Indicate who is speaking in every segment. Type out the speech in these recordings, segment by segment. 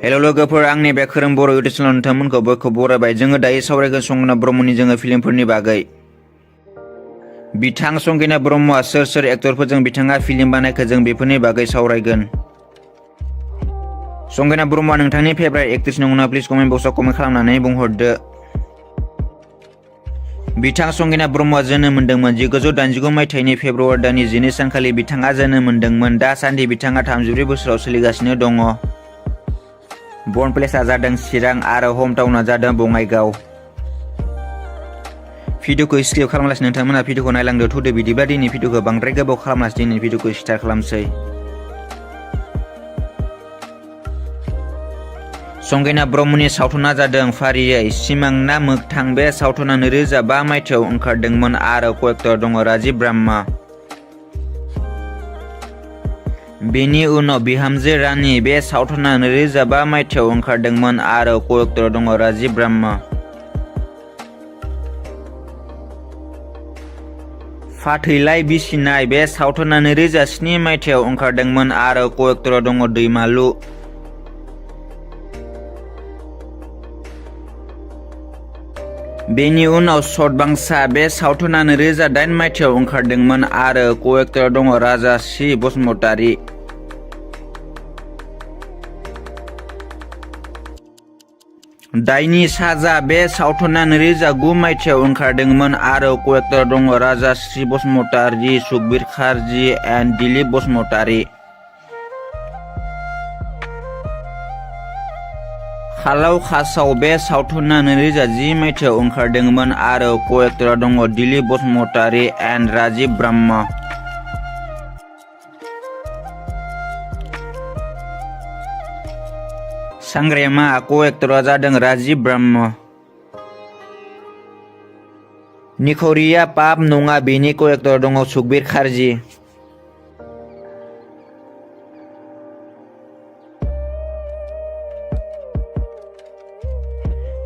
Speaker 1: हेल' लोगोफोर आंनि बे खोरों बर' इउटुब चेनेलाव नोंथांमोनखौ बयखौ बरायबाय। जोङो दायो सावरायगोन संगिना ब्रह्मनि फिल्मफोरनि बागै। बिथां संगिना ब्रह्मआ सोर सोर एक्टरफोरजों बिथाङा फिल्म बानायखो जों बेफोरनि बागै सावरायगोन। संगिना ब्रह्मआ नोंथांनि फेभरेट एक्ट्रेस नंगौना प्लिज कमेन्ट बक्सआव कमेन्ट खालामनानै बुंहरदो। बिथां संगिना ब्रह्मआ जोनोम मोनदोंमोन 1989 मायथाइनि फेब्रुवारि दाननि 12 सानखालि बिथाङा जोनोम मोनदोंमोन। दासान्दि बिथाङा 34 बोसोराव सोलिगासिनो दङ। बर्न प्लेसआ जादों चिरां आरो हम टाउनआ जादों बङाइगाव। भिडिअखौ स्किप खालामालासिनो नोंथांमोना भिडिअखौ नायलांदो। थुदो बिदिब्ला दिनै भिडिअखौ बांद्राय गोबाव खालामालासिनो दिनै भिडिअखौ स्टार्ट खालामसै। संगिना ब्रह्मनि सावथुना जादों फारियै सिमांना मोगथां। बे सावथुना 2005 मायथाइयाव ओंखारदोंमोन आरो को-एक्टर दङ राजिब ब्रह्मा। बेनि उनाव बिहामजो रानि। बे सावथुना 2005 मायथाइयाव ओंखारदोंमोन आरो को-एक्टर दङ राजिब ब्रह्मा। फाथैलाइ बिसिनाय। बे सावथुना 2007 मायथाइयाव ओंखारदोंमोन आरो को-एक्टर दङ दैमालु। बेनि उनाव सतबांसा। बे सावथुना 2008 मायथाइयाव ओंखारदोंमोन आरो को-एक्टर दङ राजास्रि बसुमतारी। दायनि साजा। बे सावथुना 2009 मायथाइयाव ओंखारदोंमोन आरो को-एक्टर दङ राजास्रि बसुमतारी, सुकबिर खारजि एन्ड दिलीप बसुमतारी। खालाव खासाव। बे सावथुना 2010 मायथाइयाव ओंखारदोंमोन आरो को-एक्टर दङ दिलीप बसुमतारी एन्ड राजिब ब्रह्मा। सांग्रेमा। को-एक्टरा जादों राजिब ब्रह्मा। निख'रिया पाप नङा। बेनि को-एक्टर दङ सुकबिर खारजि।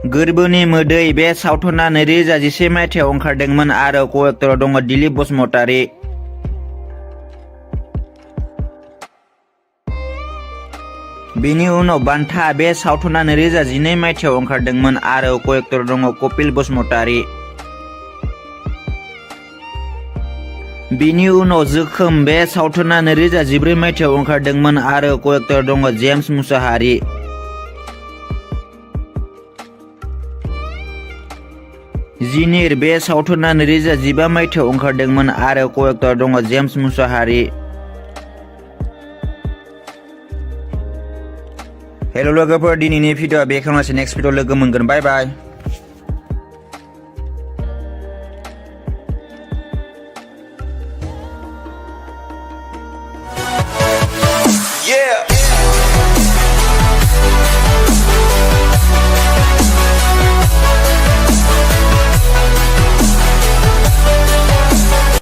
Speaker 1: गोरबोनि मोदै। बे सावथुना 2011 मायथाइयाव ओंखारदोंमोन आरो को-एक्टर दङ दिलीप बसुमतारी। बेनि उनाव बान्था। बे सावथुना 2012 मायथाइयाव ओंखारदोंमोन आरो को-एक्टर दङ कपिल बसुमतारी। बेनि उनाव जोखोम। बे सावथुना 2014 मायथाइयाव ओंखारदोंमोन आरो को-एक्टर दङ जेम्स मुसाहारि। जिनिर। बे सावथुना 2015 मायथाइयाव ओंखारदोंमोन आरो को-एक्टर दङ जेम्स मुसाहारि। हेल' लोगोफोर दिनैनि भिडिअआ बेखिनियावनोसै। नेक्स्ट भिडिअ लोगो मोनगोन। बाय बाय।
Speaker 2: Yeah.